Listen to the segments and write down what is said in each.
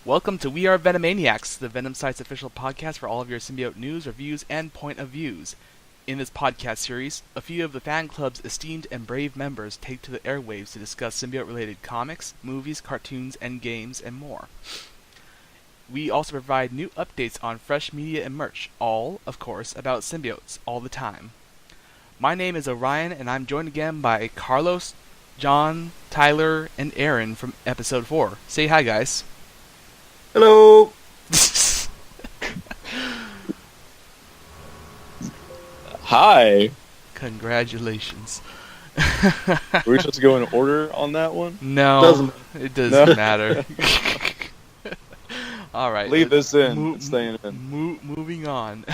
Welcome to We Are Venomaniacs, the Venom site's official podcast for all of your symbiote news, reviews, and point of views. In this podcast series, a few of the fan club's esteemed and brave members take to the airwaves to discuss symbiote-related comics, movies, cartoons, and games, and more. We also provide new updates on fresh media and merch, all, of course, about symbiotes, all the time. My name is Orion, and I'm joined again by Carlos, John, Tyler, and Aaron from episode 4. Say hi, guys. Hello. Hi. Congratulations. We're supposed to go in order on that one? No, it doesn't matter. All right. Leave this in. It's staying in. Moving on.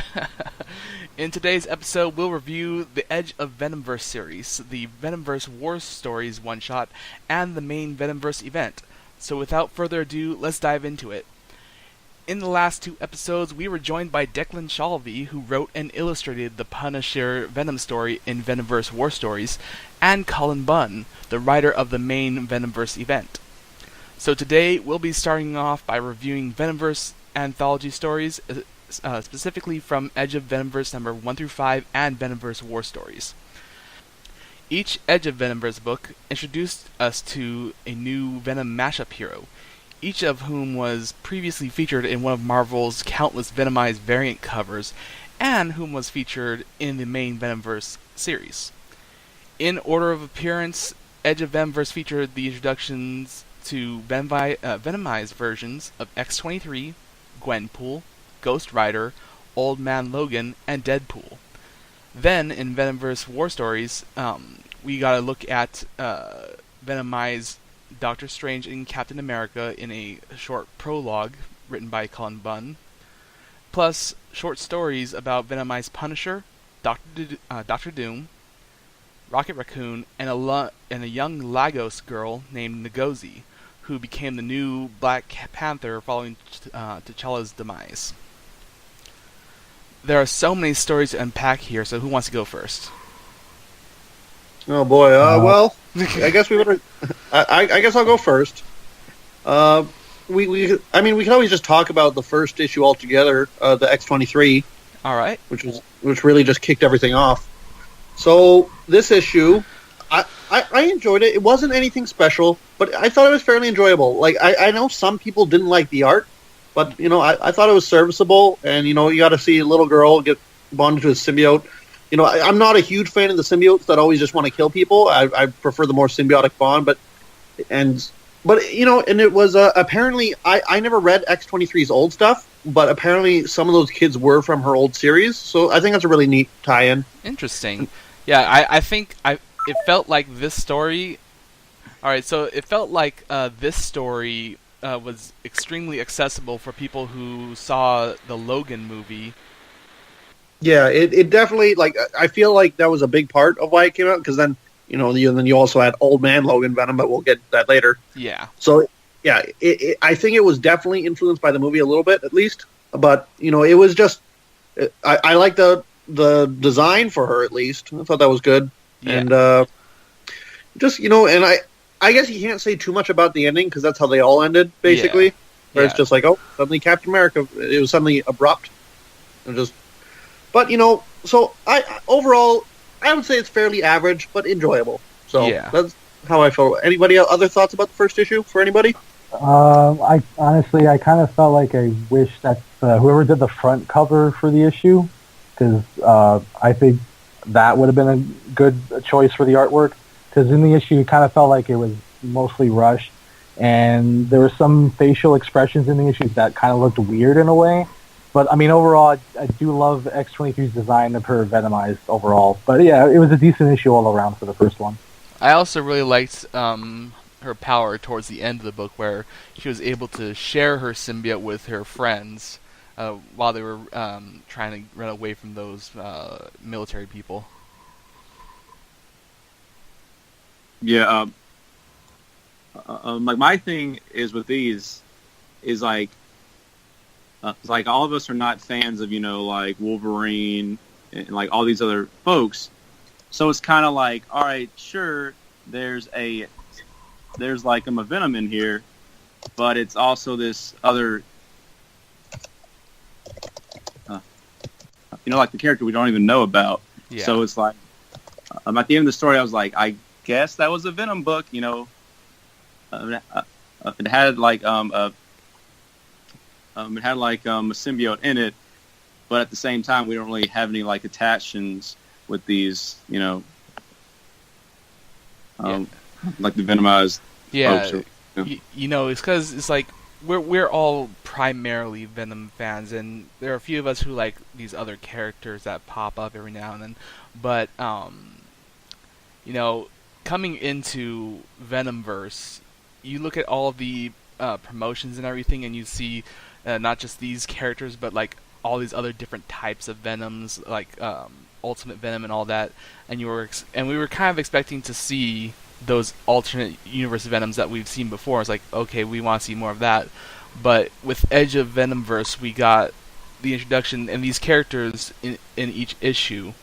In today's episode, we'll review the Edge of Venomverse series, the Venomverse War Stories one-shot, and the main Venomverse event. So without further ado, let's dive into it. In the last 2 episodes, we were joined by Declan Shalvey, who wrote and illustrated the Punisher Venom story in Venomverse War Stories, and Cullen Bunn, the writer of the main Venomverse event. So today, we'll be starting off by reviewing Venomverse anthology stories, specifically from Edge of Venomverse number 1 through 5 and Venomverse War Stories. Each Edge of Venomverse book introduced us to a new Venom mashup hero, each of whom was previously featured in one of Marvel's countless Venomized variant covers, and whom was featured in the main Venomverse series. In order of appearance, Edge of Venomverse featured the introductions to Venomized versions of X-23, Gwenpool, Ghost Rider, Old Man Logan, and Deadpool. Then, in Venomverse War Stories, we got a look at Venomized Doctor Strange and Captain America in a short prologue written by Cullen Bunn, plus short stories about Venomized Punisher, Doctor Doom, Rocket Raccoon, and a young Lagos girl named Ngozi, who became the new Black Panther following T'Challa's demise. There are so many stories to unpack here, so who wants to go first? Oh boy. Well, I guess we would. I guess I'll go first. We can always just talk about the first issue altogether, the X-23. All right. Which really just kicked everything off. So this issue, I enjoyed it. It wasn't anything special, but I thought it was fairly enjoyable. Like I know some people didn't like the art, but I thought it was serviceable. And you got to see a little girl get bonded to a symbiote. I'm not a huge fan of the symbiotes that always just want to kill people. I prefer the more symbiotic bond, but it was apparently I never read X-23's old stuff, but apparently some of those kids were from her old series, so I think that's a really neat tie-in. Interesting. Yeah, I think it felt like this story. All right, so it felt like this story was extremely accessible for people who saw the Logan movie. Yeah, it definitely, I feel like that was a big part of why it came out, because then, then you also had Old Man Logan Venom, but we'll get that later. Yeah. So, yeah, I think it was definitely influenced by the movie a little bit, at least, but, it was just, I like the design for her, at least. I thought that was good. Yeah. And, and I guess you can't say too much about the ending, because that's how they all ended, basically. Yeah. Where it's just like, oh, suddenly Captain America, it was suddenly abrupt. And just... But, so overall, I would say it's fairly average, but enjoyable. So that's how I feel. Anybody other thoughts about the first issue for anybody? I honestly kind of felt like I wish that whoever did the front cover for the issue, because I think that would have been a good choice for the artwork. Because in the issue, it kind of felt like it was mostly rushed, and there were some facial expressions in the issue that kind of looked weird in a way. But, I mean, overall, I do love X-23's design of her Venomized overall. But, yeah, it was a decent issue all around for the first one. I also really liked her power towards the end of the book, where she was able to share her symbiote with her friends while they were trying to run away from those military people. Yeah, my thing is with these is like all of us are not fans of like Wolverine and like all these other folks, so it's kind of like, all right, sure, there's like a Venom in here, but it's also this other, like the character we don't even know about. Yeah. So it's like, at the end of the story, I was like, I guess that was a Venom book. It had like a symbiote in it, but at the same time, we don't really have any like attachments with these, like the Venomized Yeah, folks. it's because it's like we're all primarily Venom fans, and there are a few of us who like these other characters that pop up every now and then. But coming into Venomverse, you look at all of the promotions and everything, and you see not just these characters, but like all these other different types of Venoms, like Ultimate Venom and all that. And we were kind of expecting to see those alternate universe Venoms that we've seen before. It's like, okay, we want to see more of that. But with Edge of Venomverse, we got the introduction, and these characters in each issue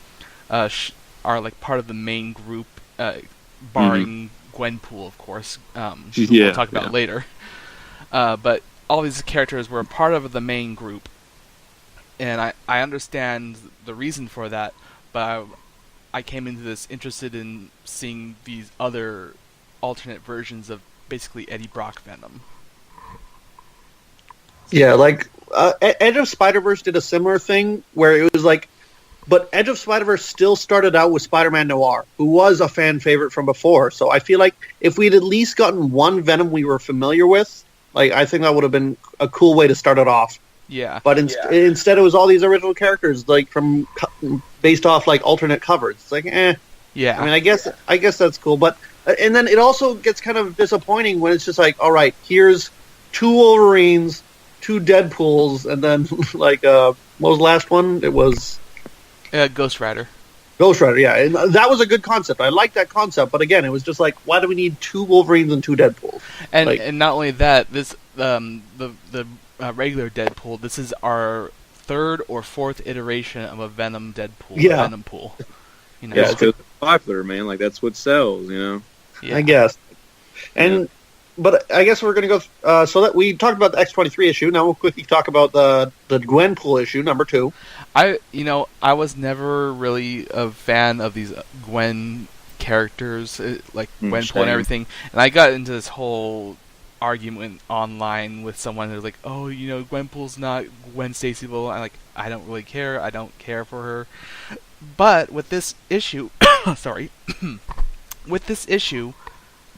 are like part of the main group, barring Gwenpool, of course, who we'll talk about later. But all these characters were a part of the main group, and I understand the reason for that, but I came into this interested in seeing these other alternate versions of basically Eddie Brock Venom. Yeah, like Edge of Spider-Verse did a similar thing where it was like, but Edge of Spider-Verse still started out with Spider-Man Noir, who was a fan favorite from before. So I feel like if we'd at least gotten one Venom we were familiar with, like I think that would have been a cool way to start it off. Yeah. But instead it was all these original characters, like based off like alternate covers. It's like, Yeah. I mean, I guess that's cool, but and then it also gets kind of disappointing when it's just like, all right, here's 2 Wolverines, 2 Deadpools, and then like what was the last one? It was Ghost Rider. Ghost Rider, yeah, and that was a good concept. I like that concept, but again, it was just like, why do we need 2 Wolverines and 2 Deadpools? And not only that, this the regular Deadpool. This is our 3rd or 4th iteration of a Venom Deadpool. Yeah. Venom pool. Yeah, it's popular, man. Like that's what sells, Yeah. I guess. And but I guess we're going to go. So that we talked about the X-23 issue. Now we'll quickly talk about the Gwenpool issue, number 2. I was never really a fan of these Gwen characters, like Gwenpool and everything. And I got into this whole argument online with someone who's like, "Oh, Gwenpool's not Gwen Stacyable." I don't really care. I don't care for her. But with this issue, sorry, with this issue,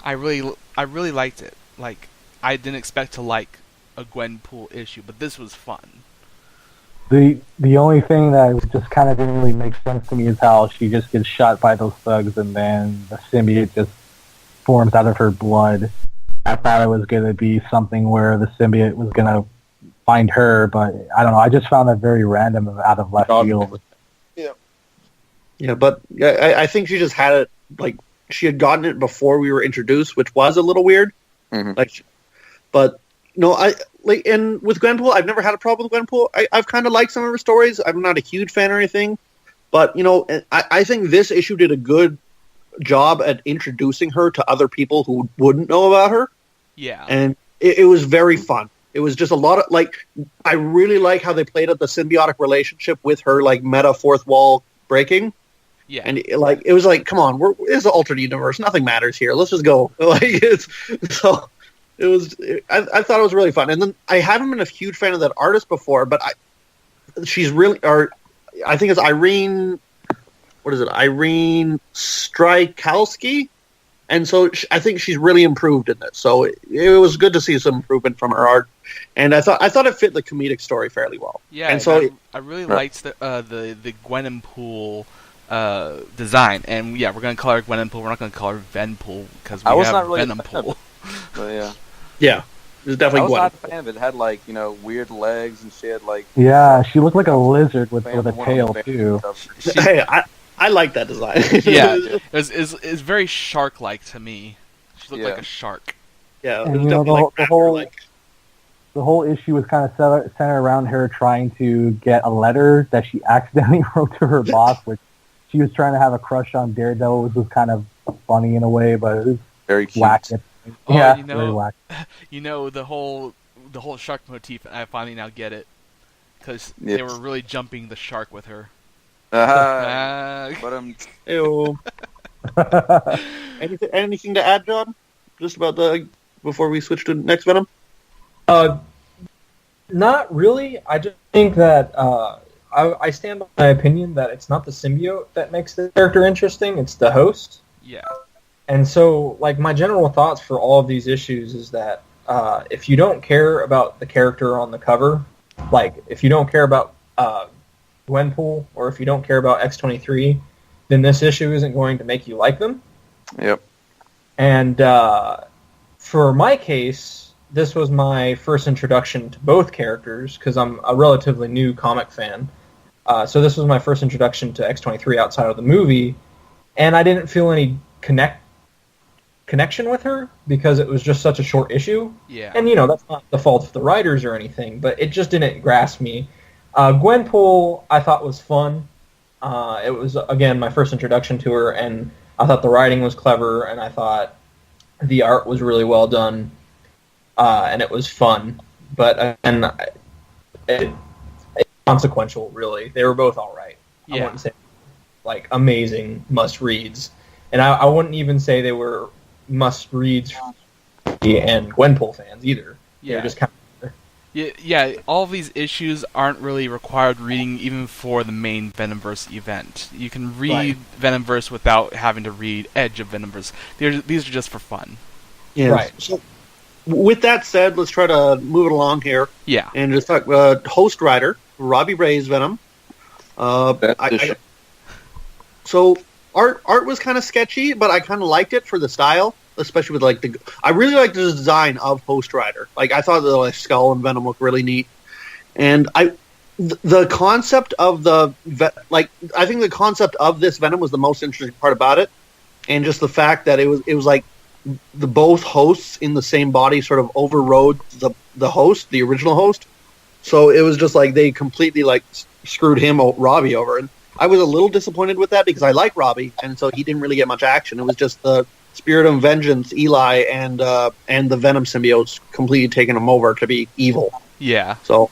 I really liked it. Like, I didn't expect to like a Gwenpool issue, but this was fun. The only thing that just kind of didn't really make sense to me is how she just gets shot by those thugs and then the symbiote just forms out of her blood. I thought it was going to be something where the symbiote was going to find her, but I don't know. I just found that very random and out of left field. Yeah, but I think she just had it, like, she had gotten it before we were introduced, which was a little weird. Mm-hmm. But and with Gwenpool, I've never had a problem with Gwenpool. I've kind of liked some of her stories. I'm not a huge fan or anything, but I think this issue did a good job at introducing her to other people who wouldn't know about her. Yeah, and it was very fun. It was just a lot of I really like how they played up the symbiotic relationship with her, like meta fourth wall breaking. Yeah, and it was like, come on, it's an alternate universe. Nothing matters here. Let's just go. I thought it was really fun. And then I haven't been a huge fan of that artist before, but she's really, or I think it's Irene. What is it? Irene Strykalski. And so I think she's really improved in this. So it was good to see some improvement from her art. And I thought it fit the comedic story fairly well. Yeah, and so I really liked the Gwenpool design. And yeah, we're gonna call her Gwenpool. We're not gonna call her Venpool because we have Venompool. But yeah, it was definitely. I was Gwen. not a fan of it. It had weird legs and she had she looked like a lizard with a tail too. Hey, I like that design. Yeah, it's very shark-like to me. She looked like a shark. Yeah, and the whole issue was kind of centered around her trying to get a letter that she accidentally wrote to her boss, which she was trying to have a crush on Daredevil, which was kind of funny in a way, but it was very cute. whack Oh, Yeah, you very know, whack. the whole shark motif. I finally now get it because Yes. they were really jumping the shark with her. Uh, but Ew. Anything to add, John? Just about before we switch to next Venom? Uh, Not really. I just think that I stand by my opinion that it's not the symbiote that makes the character interesting, it's the host. Yeah. And so, like, my general thoughts for all of these issues is that if you don't care about the character on the cover, like, if you don't care about Gwenpool, or if you don't care about X-23, then this issue isn't going to make you like them. yep. And for my case, this was my first introduction to both characters, because I'm a relatively new comic fan. So this was my first introduction to X-23 outside of the movie, and I didn't feel any connection with her, because it was just such a short issue. Yeah. And, you know, that's not the fault of the writers or anything, but it just didn't grasp me. Gwenpool, I thought, was fun. It was, again, my first introduction to her, and I thought the writing was clever, and I thought the art was really well done, and it was fun. But it's consequential, really. They were both all right. I Yeah. wouldn't say, like, amazing must-reads. And I wouldn't even say they were must-reads for me and Gwenpool fans, either. Yeah. They're just kind of... Yeah, all of these issues aren't really required reading even for the main Venomverse event. You can read Right. Venomverse without having to read Edge of Venomverse. These are just for fun. Yeah. Right. So, with that said, let's try to move it along here Yeah. and just talk host writer Robbie Ray's Venom. So art was kind of sketchy, but I kind of liked it for the style, especially with like I really liked the design of Host Rider. Like I thought the skull and Venom looked really neat, and the concept of I think the concept of this Venom was the most interesting part about it, and just the fact that it was like the both hosts in the same body sort of overrode the host, the original host. So it was just like they completely like screwed Robbie over, and I was a little disappointed with that because I like Robbie, and so he didn't really get much action. It was just the Spirit of Vengeance, Eli, and the Venom symbiotes completely taking him over to be evil. Yeah. So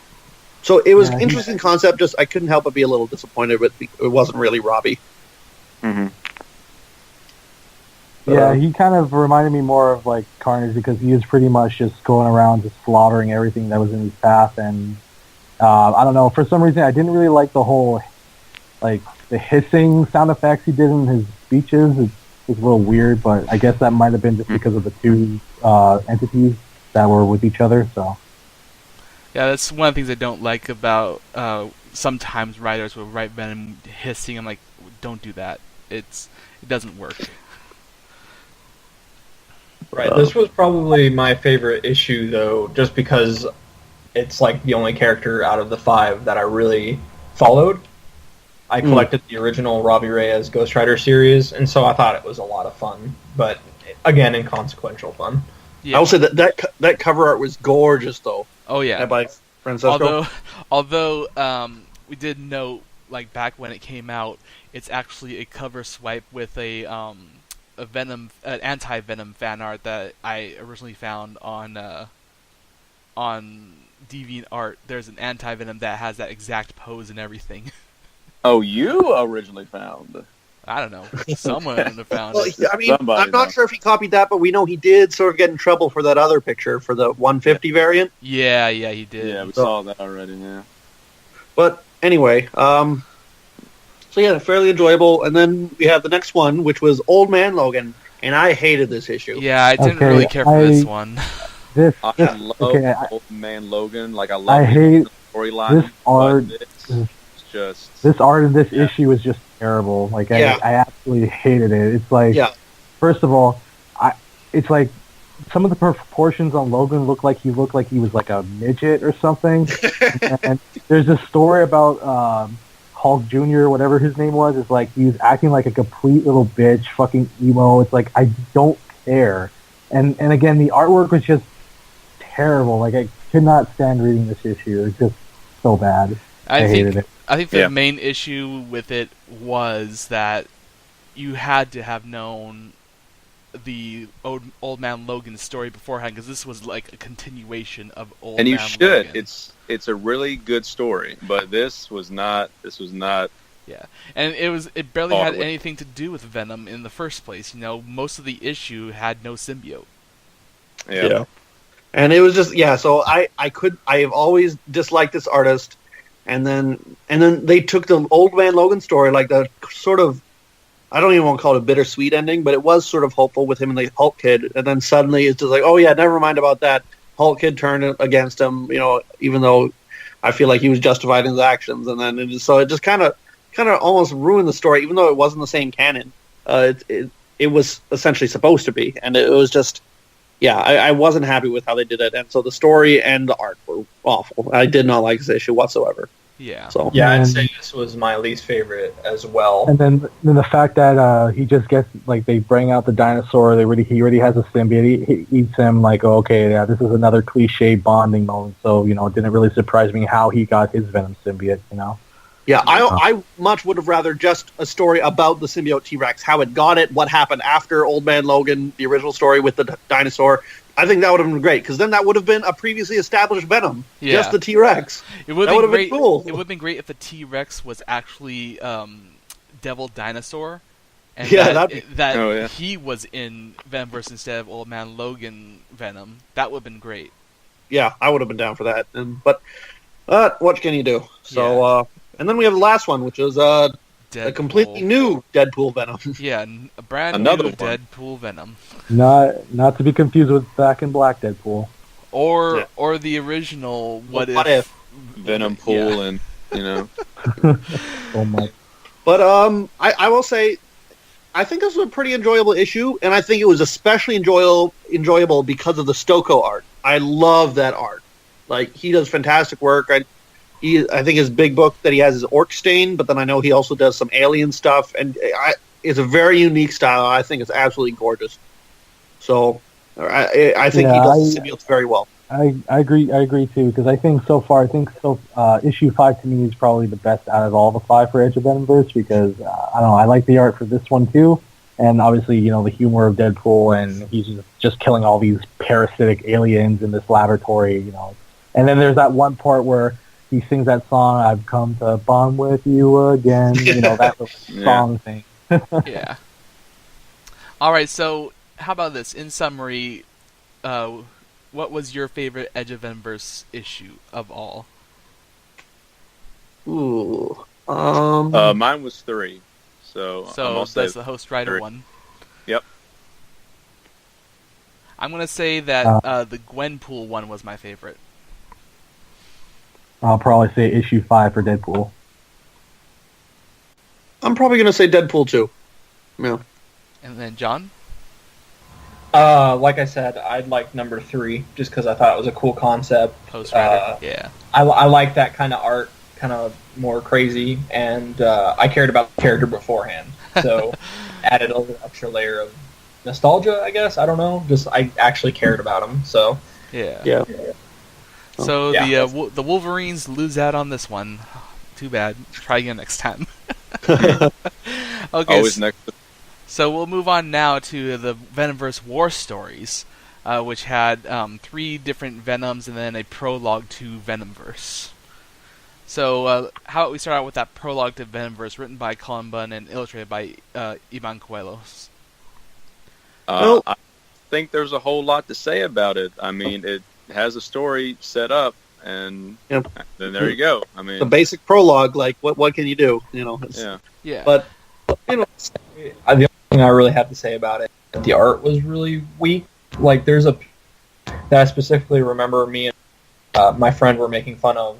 it was interesting concept. Just I couldn't help but be a little disappointed with it wasn't really Robbie. Mm-hmm. Yeah, he kind of reminded me more of like Carnage because he was pretty much just going around just slaughtering everything that was in his path, and I don't know, for some reason I didn't really like the whole like the hissing sound effects he did in his speeches. It was a little weird, but I guess that might have been just because of the two entities that were with each other. So Yeah, that's one of the things I don't like about sometimes writers will write Venom hissing. I'm like, don't do that. It doesn't work. Right. This was probably my favorite issue, though, just because it's like the only character out of the 5 that I really followed. I collected the original Robbie Reyes Ghost Rider series, and so I thought it was a lot of fun. But again, inconsequential fun. Yeah. I will say that cover art was gorgeous, though. Oh yeah. By Francesco. Although we did note, like back when it came out, it's actually a cover swipe with a Venom, anti-Venom fan art that I originally found on DeviantArt. There's an anti-Venom that has that exact pose and everything. Oh, you originally found. I don't know. Someone found Well, it. I mean, Somebody I'm not knows. sure if he copied that, but we know he did sort of get in trouble for that other picture for the 150 variant. Yeah, he did. Yeah, we saw that already. Yeah. But anyway, so yeah, fairly enjoyable. And then we have the next one, which was Old Man Logan, and I hated this issue. Yeah, I didn't Okay, really care for this one. I love okay, Old Man Logan. Like I love I hate the storyline. this art. This art in this issue is just terrible. Like Yeah. I absolutely hated it. It's like, Yeah. first of all, it's like some of the proportions on Logan looked like he was like a midget or something. And there's a story about Hulk Jr., whatever his name was. It's like he was acting like a complete little bitch, fucking emo. It's like I don't care. And again, the artwork was just terrible. Like I could not stand reading this issue. It's just so bad. I hated it. I think the main issue with it was that you had to have known the old man Logan story beforehand, because this was like a continuation of old And you man should. Logan. It's a really good story, but this was not. Yeah, and it barely All had the way. anything to do with Venom in the first place. Most of the issue had no symbiote. Yeah. And it was just so I have always disliked this artist, and then they took the old man Logan story, like the sort of, I don't even want to call it a bittersweet ending, but it was sort of hopeful with him and the Hulk Kid, and then suddenly it's just like, oh yeah, never mind about that. Hulk Kid turned against him, even though I feel like he was justified in his actions, and then it just kind of almost ruined the story, even though it wasn't the same canon. It was essentially supposed to be, and it was just, I wasn't happy with how they did it, and so the story and the art were awful. I did not like this issue whatsoever. Yeah. So Yeah, I'd And- say this was my least favorite as well. And then the fact that he just gets, like, they bring out the dinosaur, he already has a symbiote, he eats him, like, oh, okay, yeah, this is another cliche bonding moment, so, it didn't really surprise me how he got his Venom symbiote, yeah, I much would have rather just a story about the symbiote T-Rex, how it got it, what happened after Old Man Logan, the original story with the dinosaur. I think that would have been great, because then that would have been a previously established Venom, just the T-Rex. It would That have would've been been cool. It would have been great if the T-Rex was actually Devil Dinosaur, and Yeah, that Oh, yeah. he was in Venomverse instead of Old Man Logan Venom. That would have been great. Yeah, I would have been down for that. But what can you do? So, and then we have the last one, which is a completely new Deadpool Venom. Yeah, a brand Another new one. Deadpool Venom, Not to be confused with Back in Black Deadpool. or the original. What if Venom Yeah. pool and Oh my! But I will say, I think this was a pretty enjoyable issue, and I think it was especially enjoyable because of the Stoko art. I love that art. Like, he does fantastic work. I think his big book that he has is Orc Stain, but then I know he also does some alien stuff, and it's a very unique style. I think it's absolutely gorgeous. So I think he does the symbiotes very well. I agree too, because I think issue 5 to me is probably the best out of all the 5 for Edge of Venomverse, because I don't know, I like the art for this one too, and obviously the humor of Deadpool, and he's just killing all these parasitic aliens in this laboratory, and then there's that one part where he sings that song, "I've come to bond with you again," that little song thing. Yeah. All right. So, how about this? In summary, what was your favorite Edge of Venomverse issue of all? Ooh. mine was 3. So I'm So also that's the host writer 3. one. Yep. I'm gonna say that the Gwenpool one was my favorite. I'll probably say issue 5 for Deadpool. I'm probably going to say Deadpool too. Yeah. And then John. Like I said, I'd like number 3 just because I thought it was a cool concept. Host writer. Yeah. I like that kind of art, kind of more crazy, and I cared about the character beforehand, so added a little extra layer of nostalgia, I guess. I don't know, just I actually cared about him, so Yeah. Yeah. So Yeah. the Wolverines lose out on this one. Too bad. Try again next time. Okay. Always next. So we'll move on now to the Venomverse War Stories, which had 3 different Venoms and then a prologue to Venomverse. So how about we start out with that prologue to Venomverse, written by Colin Bunn and illustrated by Ivan Coelhos. Well- I think there's a whole lot to say about it. I mean, it has a story set up, and Yep. then there you go. I mean, The basic prologue, like, what can you do? It's, yeah. Yeah. But, the only thing I really have to say about it, the art was really weak. Like, there's a that I specifically remember me and my friend were making fun of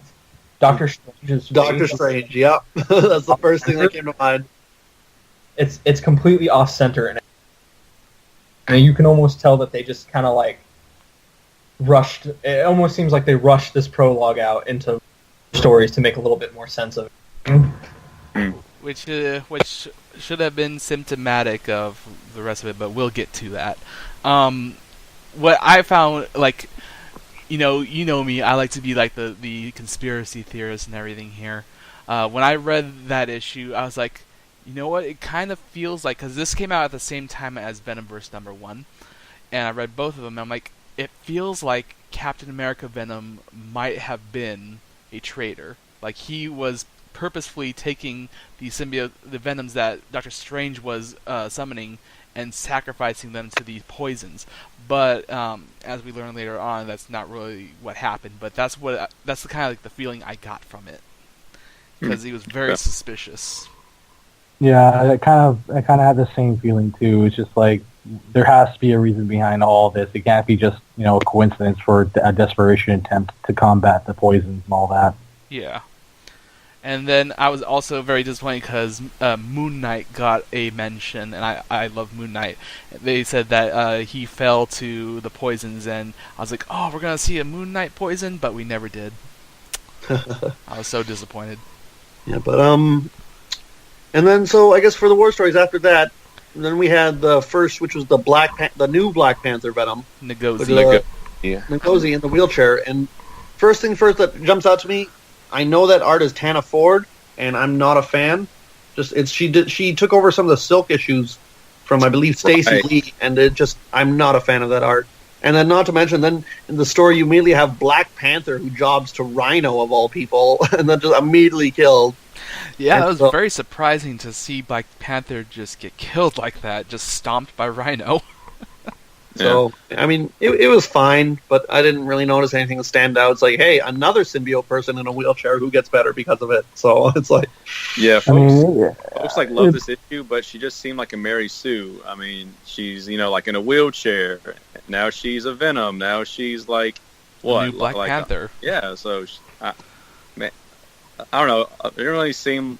Doctor Strange's Doctor face. Strange, yep. That's the first thing that came to mind. It's completely off center, and you can almost tell that they just kind of like rushed. It almost seems like they rushed this prologue out into stories to make a little bit more sense of it. Which should have been symptomatic of the rest of it, but we'll get to that. What I found, like, you know me, I like to be like the conspiracy theorist and everything here. When I read that issue, I was like, You know what? It kind of feels like, because this came out at the same time as Venomverse #1, and I read both of them, and I'm like, it feels like Captain America Venom might have been a traitor. Like, he was purposefully taking the Venoms that Doctor Strange was summoning and sacrificing them to these poisons. But as we learn later on, that's not really what happened. But that's the kind of like the feeling I got from it, because he was very suspicious. Yeah, I kind of had the same feeling too. It's just like there has to be a reason behind all this. It can't be just a coincidence for a desperation attempt to combat the poisons and all that. Yeah. And then I was also very disappointed because Moon Knight got a mention, and I love Moon Knight. They said that he fell to the poisons, and I was like, oh, we're going to see a Moon Knight poison, but we never did. I was so disappointed. Yeah, but and then so I guess for the war stories after that, then we had the first, which was the new Black Panther Venom, Ngozi. Ngozi in the wheelchair. And first thing first that jumps out to me, I know that art is Tana Ford, and I'm not a fan. She took over some of the Silk issues from, I believe, Stacey Lee, and I'm not a fan of that art. And then not to mention, then in the story you immediately have Black Panther who jobs to Rhino of all people, and then just immediately killed. Yeah, it was very surprising to see Black Panther just get killed like that, just stomped by Rhino. So, I mean, it was fine, but I didn't really notice anything to stand out. It's like, hey, another symbiote person in a wheelchair who gets better because of it. So it's like... Yeah, folks love this issue, but she just seemed like a Mary Sue. I mean, she's, like in a wheelchair. Now she's a Venom. Now she's like, what? New Black Panther. Yeah, so, I don't know. It didn't really seem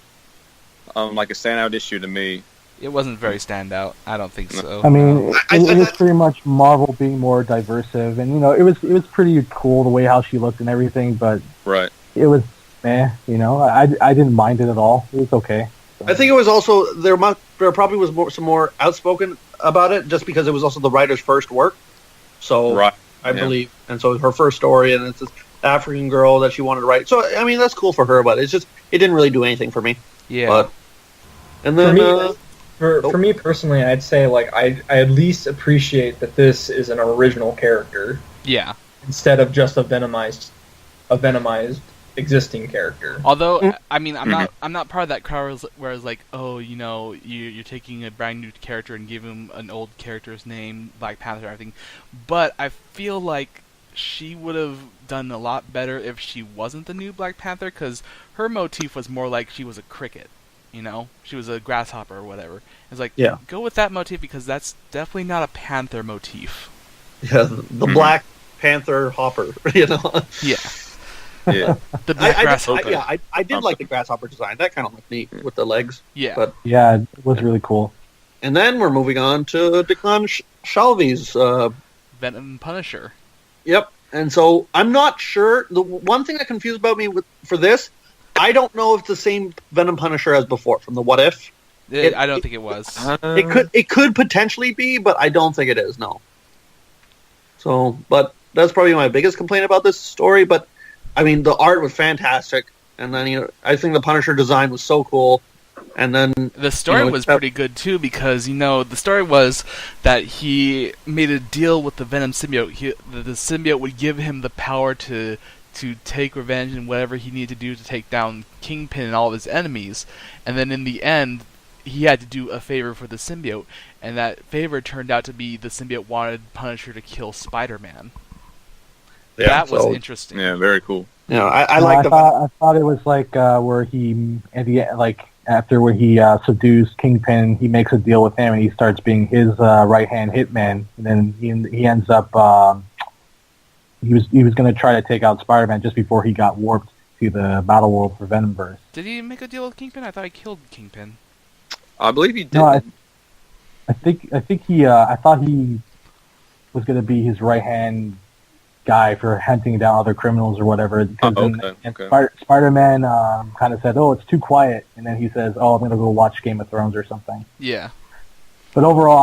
like a standout issue to me. It wasn't very standout. I don't think so. I mean, it was pretty much Marvel being more diversive, and it was pretty cool the way how she looked and everything. But it was I didn't mind it at all. It was okay. So. I think it was also there probably was some more outspoken about it, just because it was also the writer's first work. So I believe, and so her first story, and it's this African girl that she wanted to write. So I mean, that's cool for her, but it didn't really do anything for me. Yeah. But, and then. For me personally, I'd say I at least appreciate that this is an original character. Yeah. Instead of just a venomized existing character. Although I mean, I'm not part of that crowd where it's like, oh, you're taking a brand new character and giving him an old character's name, Black Panther, and everything. But I feel like she would have done a lot better if she wasn't the new Black Panther, because her motif was more like she was a cricket. She was a grasshopper or whatever. It's like, go with that motif, because that's definitely not a panther motif. Yeah, the Black Panther hopper, Yeah. Yeah. The black grasshopper. I did like the grasshopper design. That kind of looked neat with the legs. Yeah. But, yeah, it was really cool. And then we're moving on to Declan Shalvey's Venom Punisher. Yep. And so I'm not sure. The one thing that confused about me for this, I don't know if it's the same Venom Punisher as before from the What If. I don't think it was. It could potentially be, but I don't think it is. No. So, but that's probably my biggest complaint about this story. But I mean, the art was fantastic, and then I think the Punisher design was so cool. And then the story was pretty good too, because the story was that he made a deal with the Venom symbiote. The symbiote would give him the power to take revenge and whatever he needed to do to take down Kingpin and all of his enemies. And then in the end, he had to do a favor for the symbiote, and that favor turned out to be the symbiote wanted Punisher to kill Spider-Man. Yeah, that was interesting. Yeah, very cool. I thought it was like where he at the end, after when he subdues Kingpin, he makes a deal with him and he starts being his right hand hitman, and then he ends up he was going to try to take out Spider-Man just before he got warped to the battle world for Venomverse. Did he make a deal with Kingpin? I thought he killed Kingpin. I believe he did. No, I think he I thought he was going to be his right hand guy for hunting down other criminals or whatever. Spider-Man kind of said, "Oh, it's too quiet," and then he says, "Oh, I'm going to go watch Game of Thrones or something." Yeah. But overall,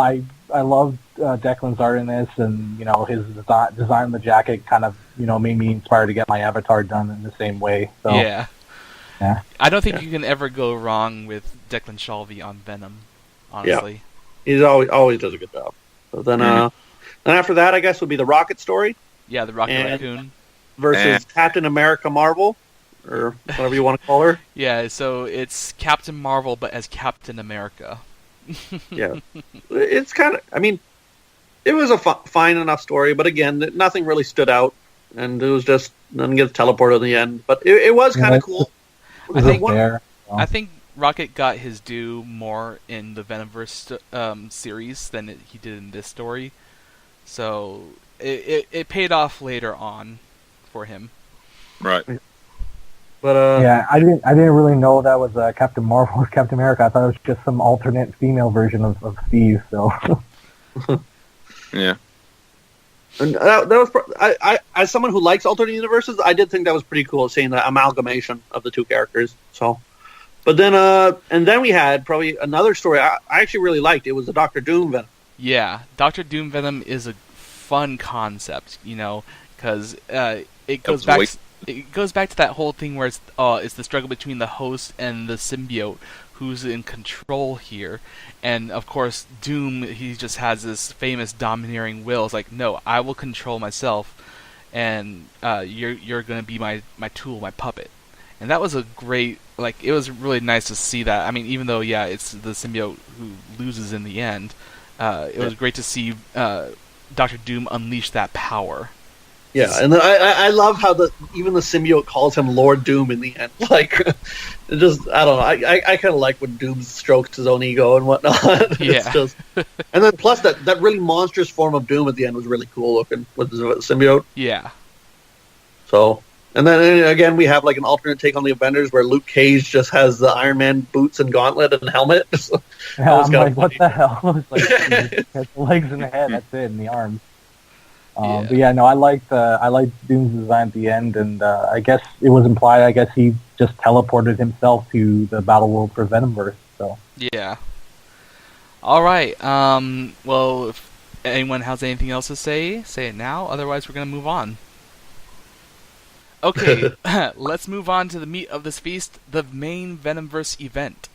I loved Declan's art in this, and his design of the jacket kind of made me inspired to get my avatar done in the same way. So. Yeah. Yeah. I don't think you can ever go wrong with Declan Shalvey on Venom, honestly. He's always does a good job. So then, then after that, I guess would be the Rocket story. Yeah, the Rocket Raccoon. Versus Captain America Marvel, or whatever you want to call her. Yeah, so it's Captain Marvel, but as Captain America. Yeah. It's kind of, I mean, it was a fine enough story, but again, nothing really stood out, and it was just, nothing gets teleported at the end. But it was kind of cool. I think Rocket got his due more in the Venomverse series than he did in this story. So it paid off later on for him. Right. But yeah, I didn't really know that was Captain Marvel or Captain America. I thought it was just some alternate female version of Steve. So Yeah. And that was I as someone who likes alternate universes, I did think that was pretty cool seeing the amalgamation of the two characters. So, but then and then we had probably another story I actually really liked. It was the Doctor Doom Venom. Yeah, Doctor Doom Venom is a fun concept, because it goes back. It goes back to that whole thing where it's the struggle between the host and the symbiote, who's in control here. And of course, Doom, he just has this famous domineering will. It's like, no, I will control myself, and you're gonna be my tool, my puppet. And that was a great, it was really nice to see that. I mean, even though, yeah, it's the symbiote who loses in the end, it was great to see Doctor Doom unleash that power. Yeah, and then I love how even the symbiote calls him Lord Doom in the end. It just, I don't know. I kind of like when Doom strokes his own ego and whatnot. Yeah. It's just, and then plus that really monstrous form of Doom at the end was really cool looking with the symbiote. Yeah. So, and then again we have an alternate take on the Avengers where Luke Cage just has the Iron Man boots and gauntlet and helmet. So, yeah, I'm like, what the hell? It's has the legs and the head. That's it, and the arms. But yeah, no, I liked Doom's design at the end, and I guess it was implied. I guess he just teleported himself to the battle world for Venomverse. So yeah. All right. Well, if anyone has anything else to say it now. Otherwise, we're gonna move on. Okay, let's move on to the meat of this feast: the main Venomverse event.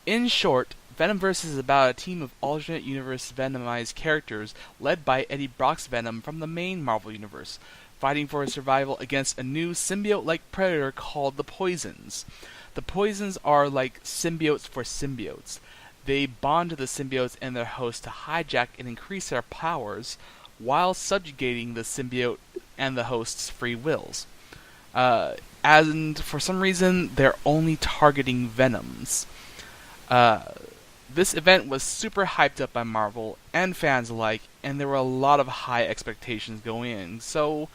In short, Venomverse is about a team of alternate universe Venomized characters led by Eddie Brock's Venom from the main Marvel Universe, fighting for his survival against a new symbiote-like predator called the Poisons. The Poisons are like symbiotes for symbiotes. They bond to the symbiotes and their host to hijack and increase their powers, while subjugating the symbiote and the host's free wills. And for some reason, they're only targeting Venoms. This event was super hyped up by Marvel and fans alike, and there were a lot of high expectations going in. So,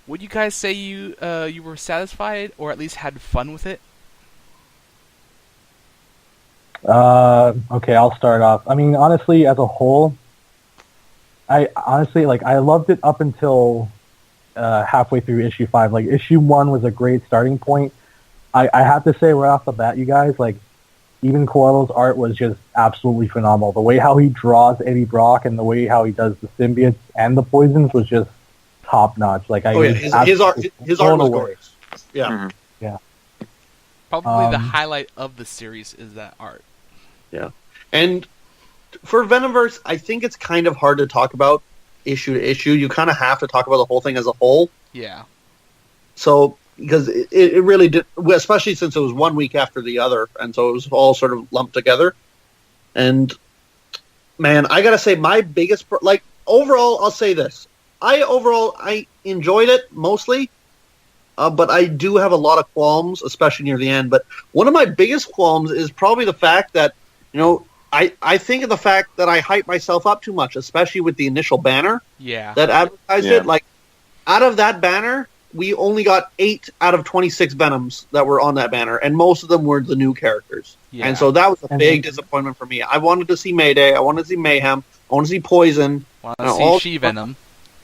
would you guys say you were satisfied, or at least had fun with it? Okay, I'll start off. I mean, honestly, as a whole, I loved it up until halfway through issue 5. Issue 1 was a great starting point. I have to say right off the bat, you guys, even Coelho's art was just absolutely phenomenal. The way how he draws Eddie Brock and the way how he does the symbiotes and the Poisons was just top notch. His art was gorgeous. Yeah. Mm-hmm. Yeah. Probably the highlight of the series is that art. Yeah. And for Venomverse, I think it's kind of hard to talk about issue to issue. You kind of have to talk about the whole thing as a whole. Yeah. So, because it really did, especially since it was 1 week after the other, and so it was all sort of lumped together. And, man, I gotta say, my biggest, overall, I'll say this. I enjoyed it, mostly, but I do have a lot of qualms, especially near the end. But one of my biggest qualms is probably the fact that, I think of the fact that I hype myself up too much, especially with the initial banner that advertised it. Out of that banner, we only got 8 out of 26 Venoms that were on that banner, and most of them were the new characters. Yeah. And so that was a big disappointment for me. I wanted to see Mayday. I wanted to see Mayhem. I want to see Poison. I want to see She-Venom.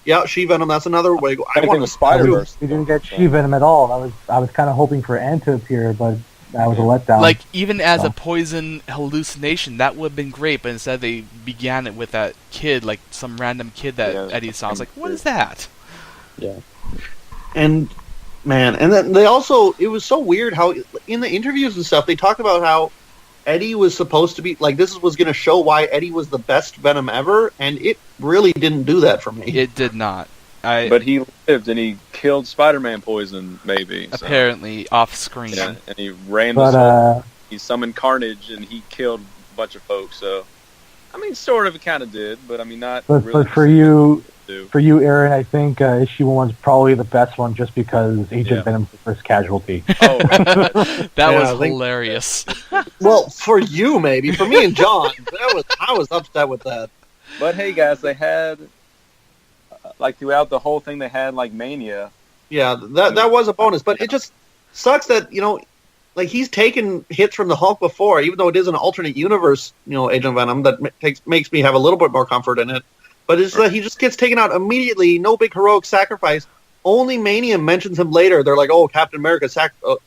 Yeah, She-Venom. That's another way to go. I want the Spider-Verse. We didn't get She-Venom at all. I was kind of hoping for Anne to appear, but that was a letdown. Even as a Poison hallucination, that would have been great, but instead they began it with that kid, some random kid that Eddie saw. I was like, what is that? Yeah. And Man, and then it was so weird how in the interviews and stuff they talked about how Eddie was supposed to be like this was going to show why Eddie was the best Venom ever, and it really didn't do that for me. It did not. But he lived and he killed Spider-Man poison, maybe. So. Apparently, off screen. Yeah, and he ran he summoned Carnage and he killed a bunch of folks. So, I mean, sort of, it kind of did, but I mean, not really. But for you, Aaron, I think issue 1's probably the best one just because Agent Venom's the first casualty. Oh, right. That was hilarious. Well, for you, maybe. For me and John, I was upset with that. But hey, guys, they had, like, throughout the whole thing, they had, like, Mania. Yeah, that was a bonus, but it just sucks that, like, he's taken hits from the Hulk before, even though it is an alternate universe, Agent Venom, that makes me have a little bit more comfort in it. But it's that he just gets taken out immediately, no big heroic sacrifice. Only Mania mentions him later. They're like, "Oh, Captain America,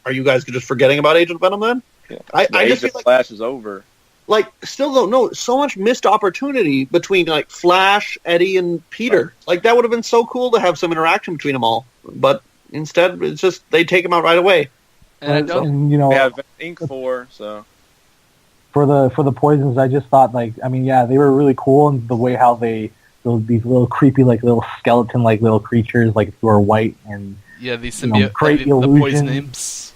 are you guys just forgetting about Agent Venom then?" Yeah. I just feel like Flash is over. Like, still don't know. So much missed opportunity between, like, Flash, Eddie, and Peter. Right. Like, that would have been so cool to have some interaction between them all. But instead, it's just, they take him out right away. And they have Ink 4, so... For the poisons, I just thought, like, I mean, yeah, they were really cool in the way how these little creepy, like, little skeleton, like, little creatures, like, who are white and... Yeah, these the poison imps.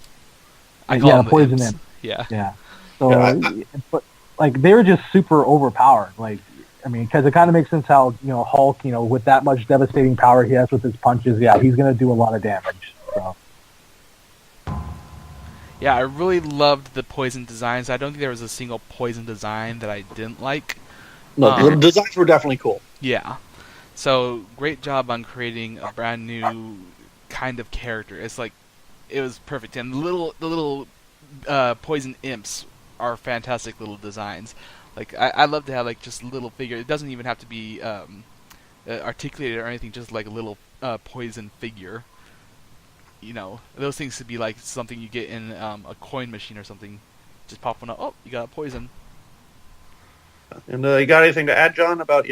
I call them poison imps. Yeah. Yeah. So, but, like, they were just super overpowered. Like, I mean, because it kind of makes sense how, Hulk, with that much devastating power he has with his punches, he's going to do a lot of damage. So. Yeah, I really loved the poison designs. I don't think there was a single poison design that I didn't like. No, the designs were definitely cool. Yeah. So, great job on creating a brand new kind of character. It's like, it was perfect. And the little poison imps are fantastic little designs. Like, I love to have, like, just little figure. It doesn't even have to be articulated or anything, just like a little poison figure. Those things could be like something you get in a coin machine or something. Just pop one up. Oh, you got a poison. And you got anything to add, John, about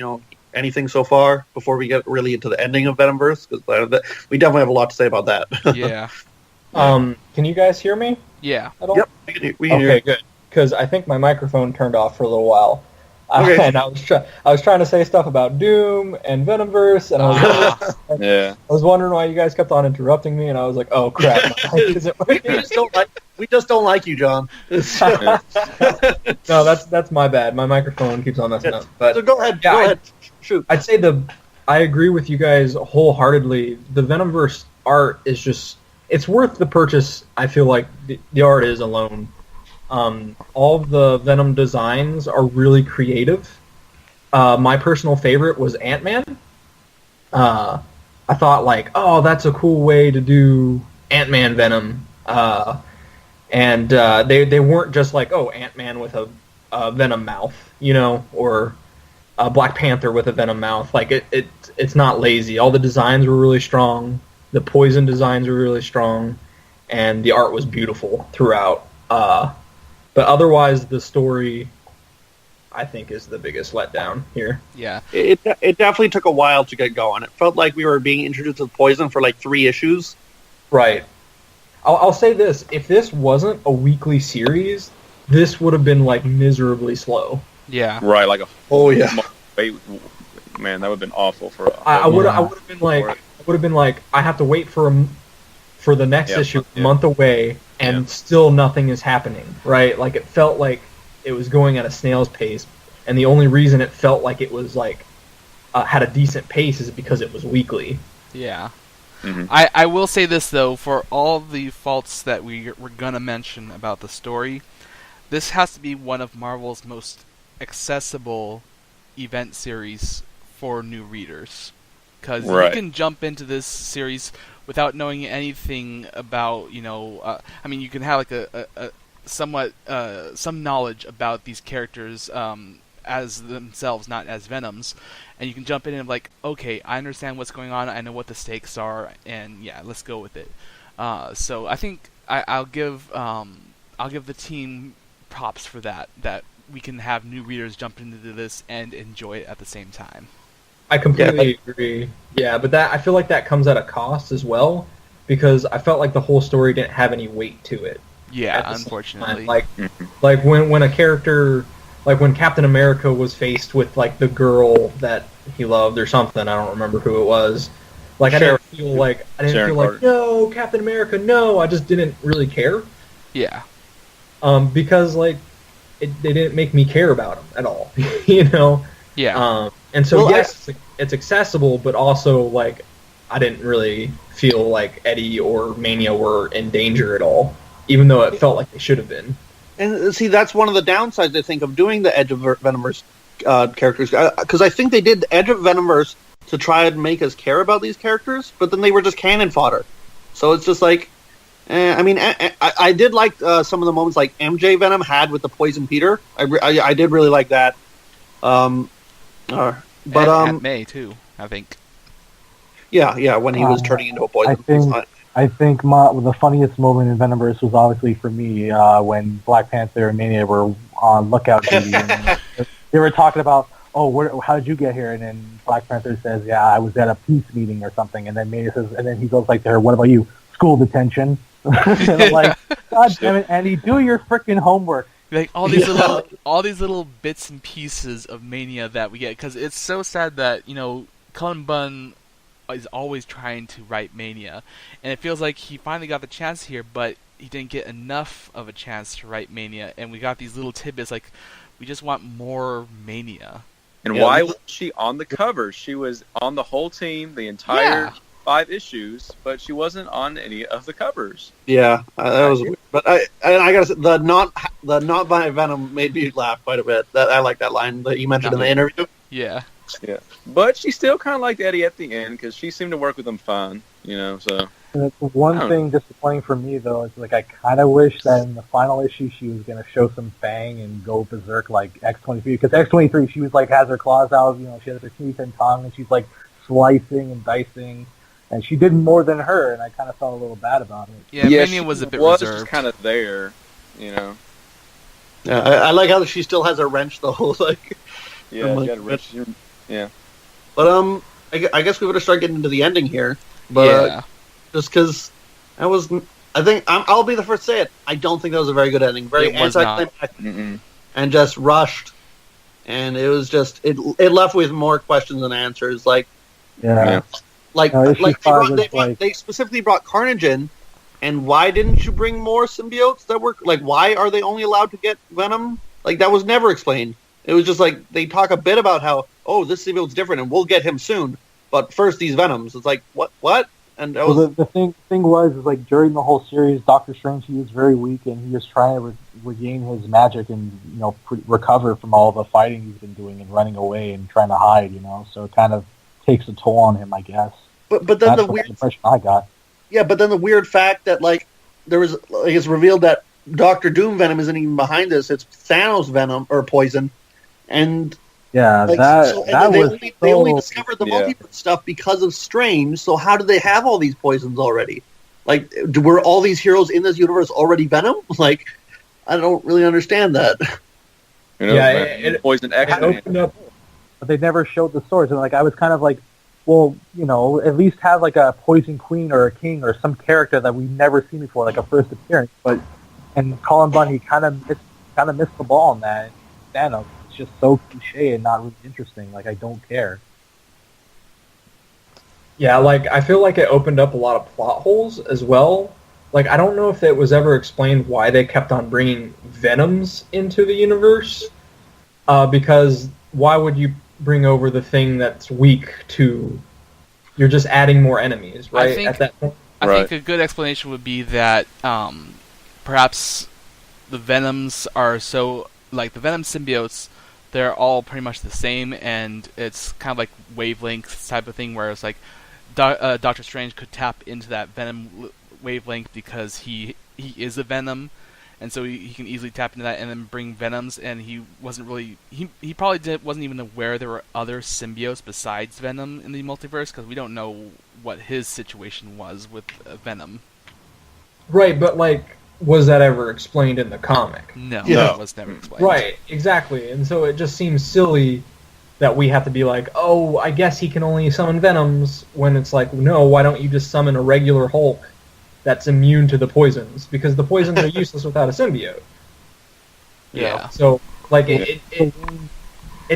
anything so far before we get really into the ending of Venomverse? Because we definitely have a lot to say about that. Yeah. Can you guys hear me? Yeah. At all? Yep. We can hear. Okay, good. Because I think my microphone turned off for a little while. Okay. And I was trying to say stuff about Doom and Venomverse, and I was wondering why you guys kept on interrupting me, and I was like, "Oh crap, my mic isn't working." We just don't like you, John. No, that's my bad. My microphone keeps on messing up. But so go ahead. Go ahead. Shoot. I'd say I agree with you guys wholeheartedly. The Venomverse art is it's worth the purchase. I feel like the art is alone. All of the Venom designs are really creative. My personal favorite was Ant-Man. I thought, like, oh, that's a cool way to do Ant-Man Venom. And they weren't just like, oh, Ant-Man with a Venom mouth, or Black Panther with a Venom mouth. Like, it's not lazy. All the designs were really strong. The poison designs were really strong. And the art was beautiful throughout. But otherwise, the story, I think, is the biggest letdown here. Yeah. It definitely took a while to get going. It felt like we were being introduced to poison for like 3 issues. Right. I'll say this. If this wasn't a weekly series, this would have been, like, miserably slow. Yeah. Right, like a... Oh, yeah. Wait, man, that would have been awful for... I would have been like, I have to wait for the next issue a month away, and still nothing is happening, right? Like, it felt like it was going at a snail's pace, and the only reason it felt like it was, like, had a decent pace is because it was weekly. Yeah. Mm-hmm. I will say this, though, for all the faults that we're going to mention about the story, this has to be one of Marvel's most accessible event series for new readers. Because you can jump into this series without knowing anything about, I mean, you can have like a somewhat some knowledge about these characters as themselves, not as Venoms, and you can jump in and like, okay, I understand what's going on, I know what the stakes are, and yeah, let's go with it. So I think I'll give the team props for that we can have new readers jump into this and enjoy it at the same time. I completely agree. Yeah, but I feel like that comes at a cost as well. because I felt like the whole story didn't have any weight to it. Yeah, unfortunately. Like when a character, like when Captain America was faced with like the girl that he loved or something, I don't remember who it was. Like I didn't feel like no, Captain America, no. I just didn't really care. Yeah. Because like they didn't make me care about him at all, you know. Yeah. And so yes, it's accessible, but also like I didn't really feel like Eddie or Mania were in danger at all, even though it felt like they should have been. And see, that's one of the downsides, I think, of doing the Edge of Venomverse characters, because I think they did the Edge of Venomverse to try and make us care about these characters, but then they were just cannon fodder. So it's just like, I mean, I did like some of the moments like MJ Venom had with the Poison Peter. I did really like that. But and May too, I think. Yeah, when he was turning into a poison. I think the funniest moment in Venomverse was obviously for me when Black Panther and Mania were on lookout duty. And they were talking about, how did you get here? And then Black Panther says, yeah, I was at a peace meeting or something. And then Mania says, and then he goes like to her, what about you? School detention. And I'm like, God damn it, Andy, do your freaking homework. Like all these little bits and pieces of Mania that we get, because it's so sad that Cullen Bunn is always trying to write Mania, and it feels like he finally got the chance here, but he didn't get enough of a chance to write Mania, and we got these little tidbits like we just want more Mania. And why was she on the cover? She was on the whole team, the entire 5 issues, but she wasn't on any of the covers. Yeah, that was weird. But I gotta say, the not by Venom made me laugh quite a bit. I like that line that you mentioned in the interview. Yeah. But she still kind of liked Eddie at the end because she seemed to work with him fine, So one thing disappointing for me though is like I kind of wish that in the final issue she was gonna show some fang and go berserk like X-23, because X-23 she was like has her claws out, she has her teeth and tongue, and she's like slicing and dicing. And she did more than her, and I kind of felt a little bad about it. Yeah, Mania was a bit reserved. Just kind of there, Yeah, I like how she still has a wrench though. Like, she had a wrench. Yeah. But I guess we better start getting into the ending here. But just because I think I'll be the first to say it. I don't think that was a very good ending. Very anticlimactic and just rushed. And it was just it left with more questions than answers. Like, they specifically brought Carnage in, and why didn't you bring more symbiotes that were like? Why are they only allowed to get Venom? Like that was never explained. It was just like they talk a bit about how this symbiote's different and we'll get him soon, but first these Venoms. It's like what? And that was... the thing was like during the whole series, Doctor Strange, he was very weak and he was trying to regain his magic and recover from all the fighting he's been doing and running away and trying to hide. So it kind of takes a toll on him, I guess. But then that's the weird impression I got. Yeah, but then the weird fact that there was it's revealed that Doctor Doom Venom isn't even behind this; it's Thanos Venom or poison, and they only discovered the multiverse stuff because of Strange. So how did they have all these poisons already? Like, were all these heroes in this universe already Venom? Like, I don't really understand that. Poison X opened up, but they never showed the source, and I was kind of like, well, at least have like a Poison Queen or a King or some character that we've never seen before, like a first appearance. And Colin Bunn, he kind of missed the ball on that. Thanos, it's just so cliche and not really interesting. Like, I don't care. Yeah, I feel like it opened up a lot of plot holes as well. Like, I don't know if it was ever explained why they kept on bringing Venoms into the universe. Because why would you bring over the thing that's weak to... You're just adding more enemies, right? At that point. I think a good explanation would be that perhaps the Venoms are so... Like, the Venom symbiotes, they're all pretty much the same, and it's kind of like wavelength type of thing, where it's like Doctor Strange could tap into that Venom wavelength because he is a Venom, and so he can easily tap into that and then bring Venoms, and he wasn't really... He probably wasn't even aware there were other symbiotes besides Venom in the multiverse, because we don't know what his situation was with Venom. Right, but was that ever explained in the comic? No, that was never explained. Right, exactly. And so it just seems silly that we have to be like, oh, I guess he can only summon Venoms, when it's like, no, why don't you just summon a regular Hulk that's immune to the poisons, because the poisons are useless without a symbiote. Yeah. So, like, it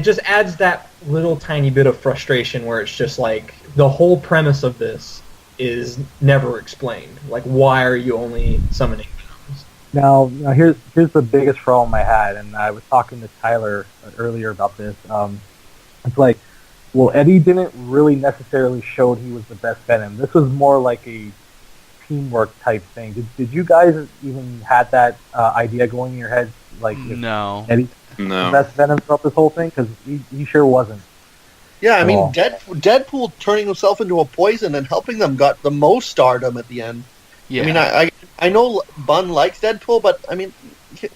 just adds that little tiny bit of frustration where it's just like, the whole premise of this is never explained. Like, why are you only summoning Venoms? Now here's the biggest problem I had, and I was talking to Tyler earlier about this. It's like, well, Eddie didn't really necessarily show he was the best Venom. This was more like a teamwork type thing. Did you guys even had that idea going in your head? Like, No. Eddie No. the best Venom throughout this whole thing? Because he sure wasn't. Yeah, I mean, Oh. Deadpool turning himself into a poison and helping them got the most stardom at the end. Yeah. I mean, I know Bunn likes Deadpool, but I mean,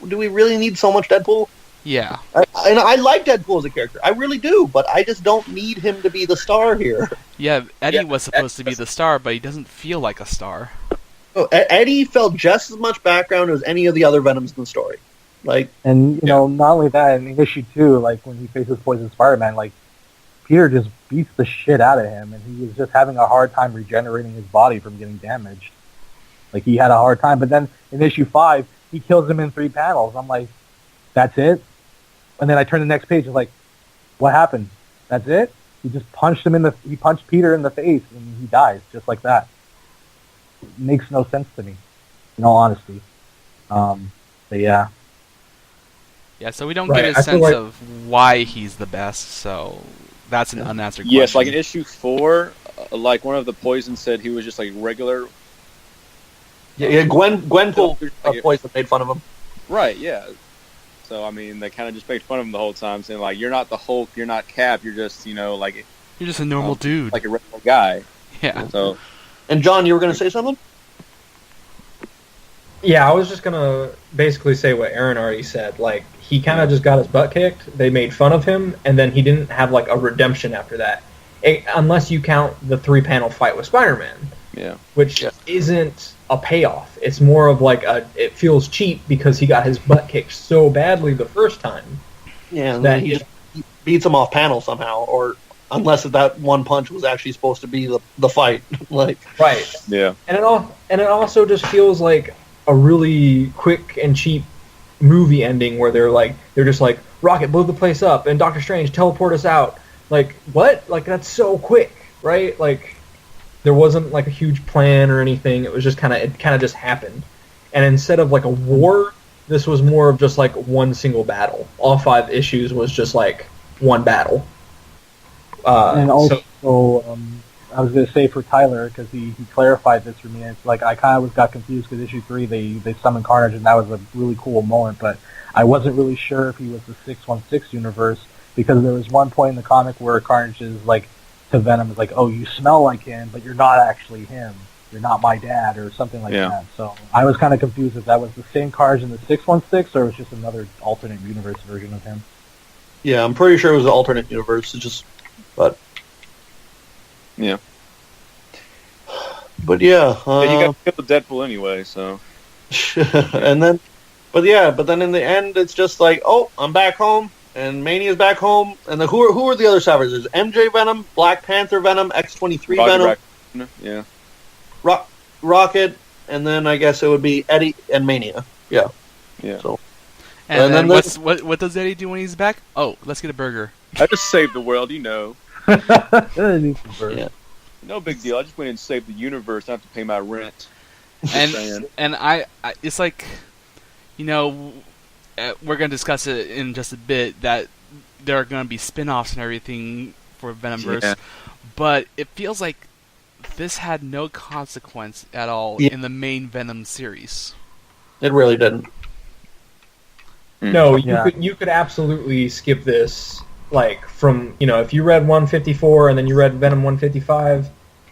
do we really need so much Deadpool? Yeah. I like Deadpool as a character. I really do, but I just don't need him to be the star here. Yeah, Eddie Yeah, was supposed to be the star, but he doesn't feel like a star. Oh, Eddie felt just as much background as any of the other Venoms in the story. Like, And you know, not only that, in issue 2, like when he faces Poison Spider-Man, like Peter just beats the shit out of him, and he was just having a hard time regenerating his body from getting damaged. Like, he had a hard time, but then in issue 5, he kills him in 3 panels. I'm like, that's it? And then I turn the next page, it's like, what happened? That's it? He just punched he punched Peter in the face, and he dies just like that. It makes no sense to me, in all honesty. But yeah. Yeah, so we don't Right, get I a feel sense like- of why he's the best, so that's an unanswered Yes, question. like in issue 4, like one of the poisons said he was just like regular. yeah, Gwenpool poison made fun of him. Right, yeah. So, I mean, they kind of just made fun of him the whole time, saying, like, you're not the Hulk, you're not Cap, you're just, you know, like You're just a normal dude. like a regular guy. Yeah. So, And John, you were going to say something? Yeah, I was just gonna basically say what Aaron already said. Like, he kind of just got his butt kicked. They made fun of him, and then he didn't have like a redemption after that, unless you count the 3-panel fight with Spider-Man, yeah. which Yeah. isn't a payoff. It's more of like it feels cheap because he got his butt kicked so badly the first time. Yeah, and That then he he- just beats him off panel somehow, or unless that one punch was actually supposed to be the fight. Like, Right. Yeah. And it also just feels like a really quick and cheap movie ending where they're just like, Rocket, blow the place up, and Doctor Strange, teleport us out. Like, what? Like, that's so quick, right? Like, there wasn't like a huge plan or anything. It was just kind of just happened. And instead of like a war, this was more of just like one single battle. All 5 issues was just like one battle. And So- also, I was going to say for Tyler, because he clarified this for me, it's like I kind of got confused because issue 3 they summoned Carnage, and that was a really cool moment, but I wasn't really sure if he was the 616 universe, because there was one point in the comic where Carnage is like, to Venom, is like, oh, you smell like him, but you're not actually him. You're not my dad, or something like Yeah. that. So I was kind of confused if that was the same Carnage in the 616, or it was just another alternate universe version of him. yeah, I'm pretty sure it was an alternate universe. It's just, but Yeah. But yeah, And you got to kill Deadpool anyway, so. and then, but then in the end, it's just like, oh, I'm back home, and Mania's back home, and then who are the other savages? MJ Venom, Black Panther Venom, X-23 Roger Venom, Raccoon, yeah. Rocket, and then I guess it would be Eddie and Mania. Yeah. Yeah. So And, And then then what does Eddie do when he's back? Oh, let's get a burger. I just saved the world, you know. Yeah. No big deal. I just went and saved the universe. I have to pay my rent. Just And saying. and I it's like, you know, we're gonna discuss it in just a bit that there are gonna be spin-offs and everything for Venomverse, Yeah. but it feels like this had no consequence at all Yeah. in the main Venom series. It really didn't. No, Yeah. you could absolutely skip this. Like, from, you know, if you read 154 and then you read Venom 155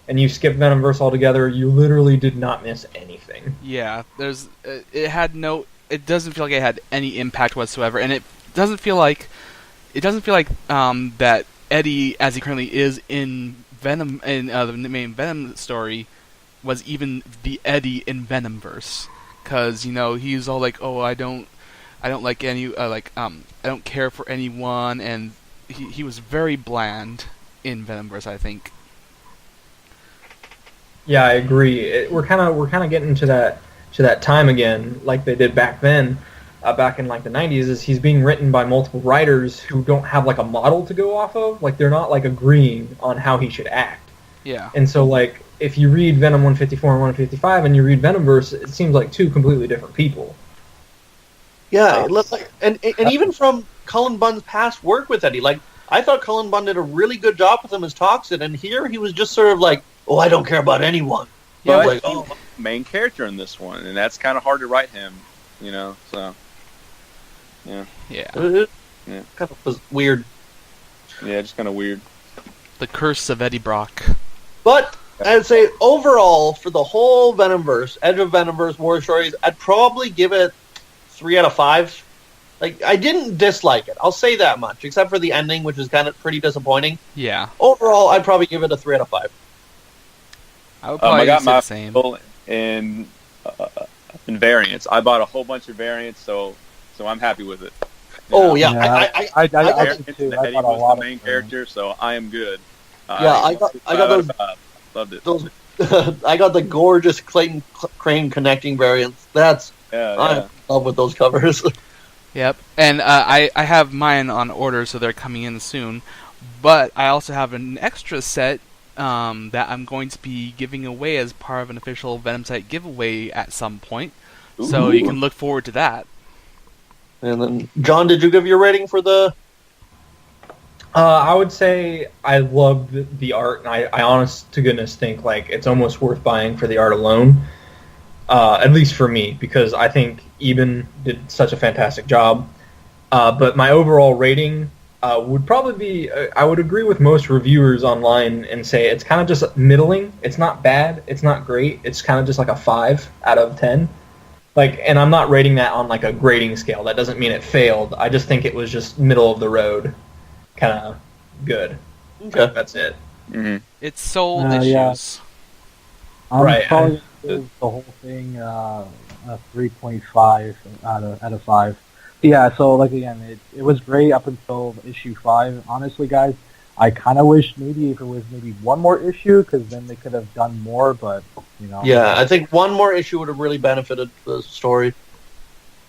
and you skip Venomverse altogether, you literally did not miss anything. Yeah, there's it had no. It doesn't feel like it had any impact whatsoever, and it doesn't feel like that Eddie, as he currently is in Venom in the main Venom story, was even the Eddie in Venomverse, because you know he's all like, oh, I don't like any I don't care for anyone, and he was very bland in Venomverse, I think. Yeah, I agree. We're kind of getting to that time again, like they did back then, back in like the '90s. Is he's being written by multiple writers who don't have like a model to go off of. Like they're not like agreeing on how he should act. Yeah. And so like if you read Venom 154 and 155 and you read Venomverse, it seems like two completely different people. Yeah, it looks like, and even from Cullen Bunn's past work with Eddie, like I thought Cullen Bunn did a really good job with him as Toxin, and here he was just sort of like, "Oh, I don't care about anyone." Yeah, But but like, oh, main character in this one, and that's kind of hard to write him, you know. So, yeah, Yeah. it kind of was weird. yeah, just kind of weird. The curse of Eddie Brock. But I'd say overall, for the whole Venomverse, Edge of Venomverse War Stories, I'd probably give it 3 out of 5. Like, I didn't dislike it. I'll say that much, except for the ending, which is kind of pretty disappointing. Yeah. Overall, I'd probably give it a 3 out of 5. I would probably I got say my the same. full in variants. I bought a whole bunch of variants, so I'm happy with it. You Oh know? yeah, I Variants, did too. and I Eddie bought a was lot the of main variants. character, so I am good. Yeah, I got those. Loved it. Those I got the gorgeous Clayton Crane connecting variants. I'm Yeah, in love with those covers. Yep. And I have mine on order, so they're coming in soon. But I also have an extra set that I'm going to be giving away as part of an official Venom site giveaway at some point. So you can look forward to that. And then, John, did you give your rating for the? I would say I loved the art, and I honest to goodness think like it's almost worth buying for the art alone. At least for me, because I think Eben did such a fantastic job. But my overall rating would probably be, I would agree with most reviewers online and say it's kind of just middling. It's not bad. It's not great. It's kind of just like a 5 out of 10. Like, and I'm not rating that on like a grading scale. That doesn't mean it failed. I just think it was just middle of the road, kind of good. Okay. That's it. Mm-hmm. It's sold Yeah. issues. I'm Right, probably gonna give the whole thing a 3.5 out of 5. Yeah, so like again, it was great up until issue 5. Honestly, guys, I kind of wish maybe if it was maybe one more issue, because then they could have done more. But you know, Yeah, I think one more issue would have really benefited the story.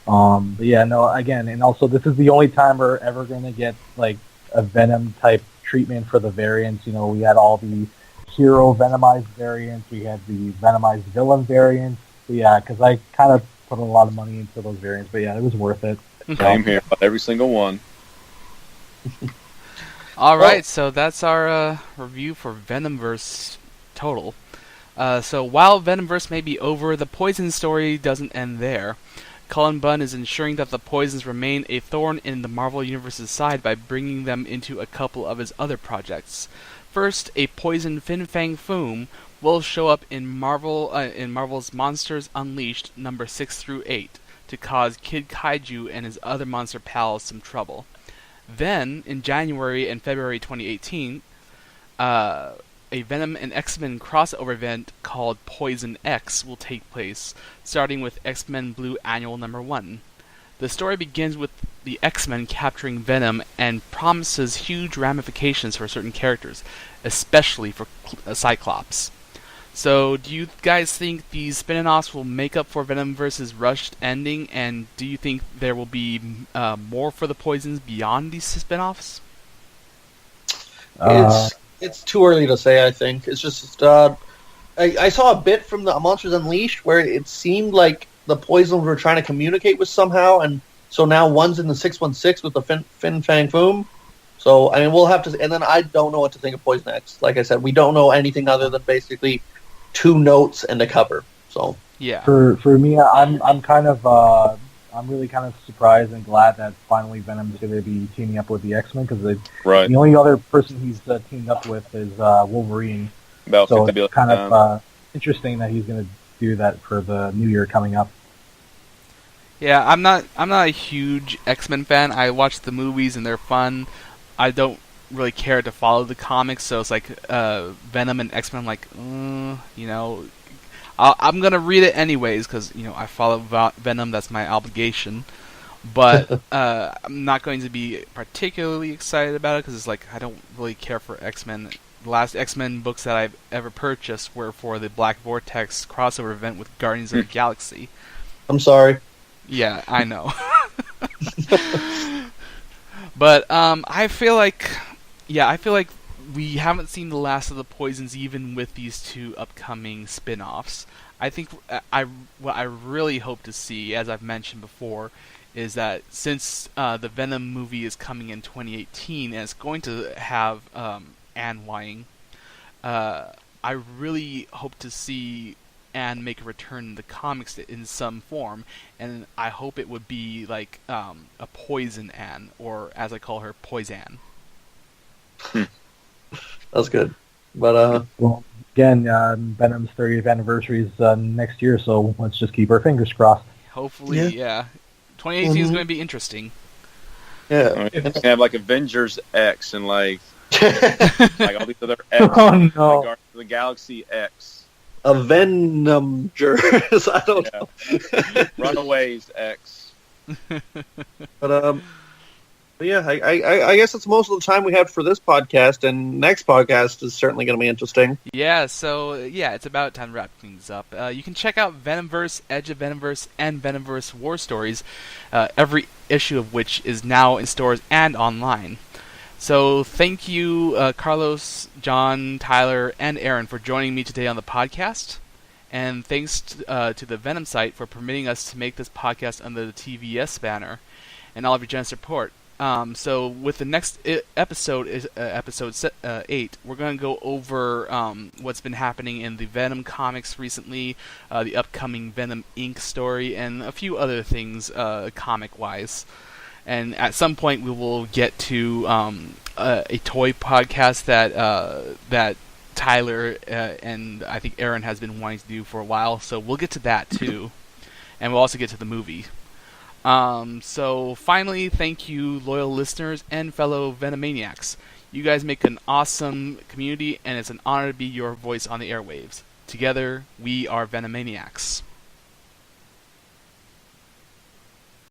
But yeah, no, again, and also this is the only time we're ever gonna get like a Venom type treatment for the variants. You know, we had all the hero Venomized variants, we had the Venomized villain variants. But yeah, because I kind of put a lot of money into those variants, but yeah, it was worth it. Same here. Every single one. All right, so that's our review for Venomverse total. So while Venomverse may be over, the Poison story doesn't end there. Cullen Bunn is ensuring that the Poisons remain a thorn in the Marvel Universe's side by bringing them into a couple of his other projects. First, a Poison Fin Fang Foom will show up in Marvel's Monsters Unleashed number 6 through 8 to cause Kid Kaiju and his other monster pals some trouble. Then, in January and February 2018, a Venom and X-Men crossover event called Poison X will take place, starting with X-Men Blue Annual number 1. The story begins with the X-Men capturing Venom and promises huge ramifications for certain characters, especially for Cyclops. So, do you guys think these spin-offs will make up for Venomverse's rushed ending, and do you think there will be more for the Poisons beyond these spin-offs? It's too early to say. I think it's just I saw a bit from the Monsters Unleashed where it seemed like the Poisons were trying to communicate with somehow, and so now one's in the 616 with the Fin Fang Foom. So I mean, we'll have to. And then I don't know what to think of Poison X. Like I said, we don't know anything other than basically 2 notes and a cover. So Yeah. For me, I'm really kind of surprised and glad that finally Venom's going to be teaming up with the X-Men, because Right. the only other person he's teamed up with is Wolverine. About So 50 it's kind of interesting that he's going to do that for the new year coming up. Yeah, I'm not a huge X-Men fan. I watch the movies and they're fun. I don't really care to follow the comics, so it's like Venom and X-Men. I'm like, you know, I'm gonna read it anyways because you know I follow Venom. That's my obligation. But I'm not going to be particularly excited about it because it's like I don't really care for X-Men the last X-Men books that I've ever purchased were for the Black Vortex crossover event with Guardians of the Galaxy. I'm sorry. Yeah, I know. But I feel like we haven't seen the last of the Poisons even with these two upcoming spin-offs. I think what I really hope to see, as I've mentioned before, is that since the Venom movie is coming in 2018 and it's going to have Anne Wying, I really hope to see Anne make a return in the comics in some form, and I hope it would be like a Poison Anne, or as I call her, Poison. That's good. But Well, again, Venom's 30th anniversary is next year, so let's just keep our fingers crossed. Hopefully, yeah. 2018 is going to be interesting. yeah. You can have like Avengers X and like all these other X. Oh, no. Like Guardians of the Galaxy X. A Venomverse. I don't know. Runaways X. But yeah, I guess that's most of the time we have for this podcast, and next podcast is certainly going to be interesting. Yeah, so it's about time to wrap things up. You can check out Venomverse, Edge of Venomverse, and Venomverse War Stories, every issue of which is now in stores and online. So thank you, Carlos, John, Tyler, and Aaron for joining me today on the podcast. And thanks to the Venom site for permitting us to make this podcast under the TVS banner, and all of your generous support. So with the next episode, episode 8, we're going to go over what's been happening in the Venom comics recently, the upcoming Venom Inc. story, and a few other things comic-wise. And at some point, we will get to a toy podcast that Tyler and I think Aaron has been wanting to do for a while. So we'll get to that too, and we'll also get to the movie. So finally, thank you, loyal listeners and fellow Venomaniacs. You guys make an awesome community, and it's an honor to be your voice on the airwaves. Together, we are Venomaniacs.